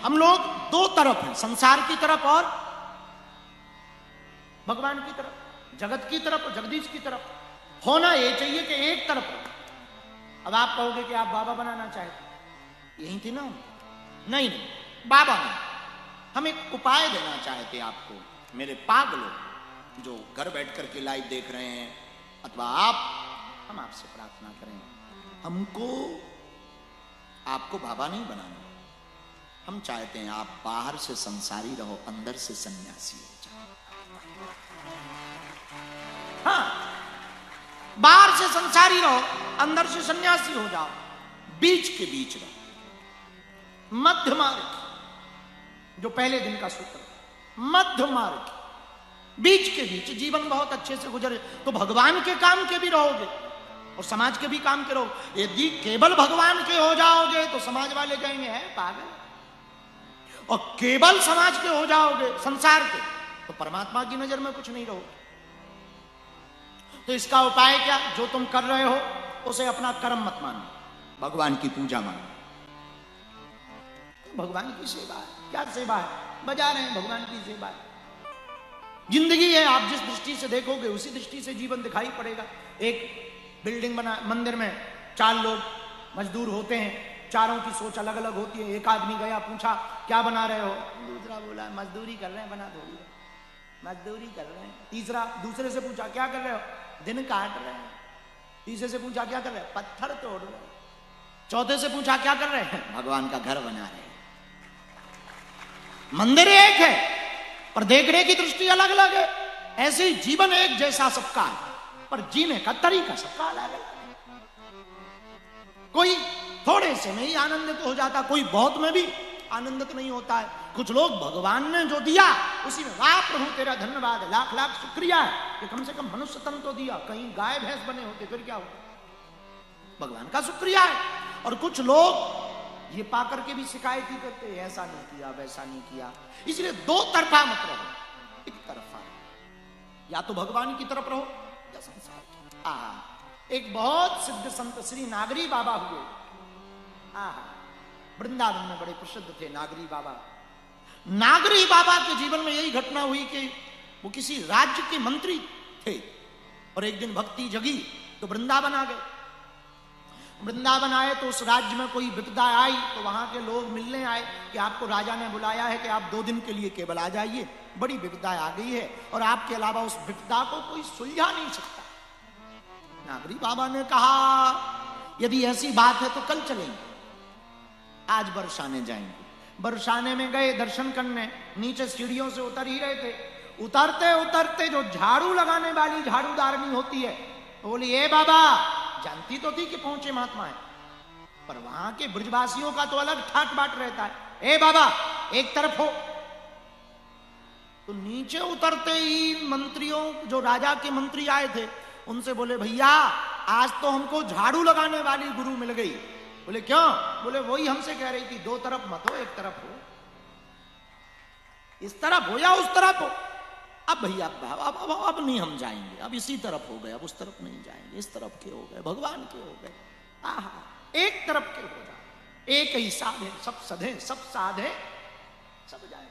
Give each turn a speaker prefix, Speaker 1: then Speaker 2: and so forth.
Speaker 1: हम लोग दो तरफ हैं, संसार की तरफ और भगवान की तरफ, जगत की तरफ और जगदीश की तरफ। होना यह चाहिए कि एक तरफ हो। अब आप कहोगे कि आप बाबा बनाना चाहते, यही थी ना? नहीं नहीं, बाबा नहीं, हम एक उपाय देना चाहते आपको, मेरे पागलों जो घर बैठ करके लाइव देख रहे हैं, अथवा आप, हम आपसे प्रार्थना करें, हमको आपको बाबा नहीं बनाना। हम चाहते हैं आप बाहर से संसारी रहो, अंदर से सन्यासी हो जाओ। हाँ, बाहर से संसारी रहो, अंदर से सन्यासी हो जाओ, बीच के बीच रहो, मध्य मार्ग, जो पहले दिन का सूत्र, मध्य मार्ग, बीच के बीच जीवन बहुत अच्छे से गुजरे तो भगवान के काम के भी रहोगे और समाज के भी काम के रहोगे। यदि केवल भगवान के हो जाओगे तो समाज वाले कहेंगे है पागल, और केवल समाज के हो जाओगे, संसार के, तो परमात्मा की नजर में कुछ नहीं रहोगे। तो इसका उपाय क्या? जो तुम कर रहे हो उसे अपना कर्म मत मानो, भगवान की पूजा मानो। भगवान की सेवा है, क्या सेवा है? बजा रहे हैं, भगवान की सेवा है। जिंदगी है, आप जिस दृष्टि से देखोगे उसी दृष्टि से जीवन दिखाई पड़ेगा। एक बिल्डिंग बना, मंदिर में 4 लोग मजदूर होते हैं, चारों की सोच अलग अलग होती है। एक आदमी गया, पूछा क्या बना रहे हो? दूसरा बोला मजदूरी कर रहे हैं, बना थोड़ी है, मजदूरी कर रहे हैं। तीसरा दूसरे से पूछा क्या कर रहे हो? दिन काट रहे हैं। तीसरे से पूछा क्या कर रहे हैं? पत्थर तोड़ रहे हैं। चौथे से पूछा क्या कर रहे हैं? भगवान का घर बना रहे हैं। मंदिर एक है पर देखने की दृष्टि अलग अलग है। ऐसे ही जीवन एक जैसा सबका है, पर जीने का तरीका सबका अलग है। कोई थोड़े से में ही आनंदित हो जाता, कोई बहुत में भी आनंदित नहीं होता है। कुछ लोग भगवान ने जो दिया उसी में, वाह प्रभु तेरा धन्यवाद है, लाख लाख शुक्रिया है कि कम से कम मनुष्य तन तो दिया, कहीं गाय भैंस बने होते फिर क्या होता। भगवान का शुक्रिया है। और कुछ लोग ये पाकर के भी शिकायत ही करते हैं, ऐसा नहीं किया, वैसा नहीं किया। इसलिए दो तरफा मत रहो, एक तरफा, या तो भगवान की तरफ रहो या संसार। एक बहुत सिद्ध संत श्री नागरी बाबा हुए, वृंदावन में बड़े प्रसिद्ध थे नागरी बाबा। नागरी बाबा के जीवन में यही घटना हुई कि वो किसी राज्य के मंत्री थे और एक दिन भक्ति जगी तो वृंदावन आ गए। वृंदावन आए तो उस राज्य में कोई विपदा आई तो वहां के लोग मिलने आए कि आपको राजा ने बुलाया है कि आप 2 दिन के लिए केवल आ जाइए, बड़ी विपदा आ गई है और आपके अलावा उस विपदा को कोई सुलझा नहीं सकता। नागरी बाबा ने कहा यदि ऐसी बात है तो कल चलेंगे, आज बरसाने जाएंगे। बरसाने में गए दर्शन करने, नीचे सीढ़ियों से उतर ही रहे थे। उतरते उतरते जो झाड़ू लगाने वाली झाड़ूदारनी होती है तो बोली ए बाबा, जानती तो थी कि पहुंचे महात्मा है, पर वहां के ब्रजवासियों का तो अलग ठाट बाट रहता है। ए बाबा एक तरफ हो। तो नीचे उतरते ही मंत्रियों, जो राजा के मंत्री आए थे, उनसे बोले भैया आज तो हमको झाड़ू लगाने वाली गुरु मिल गई। बोले क्यों? बोले वही हमसे कह रही थी 2 तरफ मत हो, एक तरफ हो, इस तरफ हो या उस तरफ हो। अब भैया अब नहीं हम जाएंगे, अब इसी तरफ हो गए, अब उस तरफ नहीं जाएंगे, इस तरफ के हो गए, भगवान के हो गए। आहा, एक तरफ के हो जाए, एक ही साधे सब सधे, सब साधे सब जाए।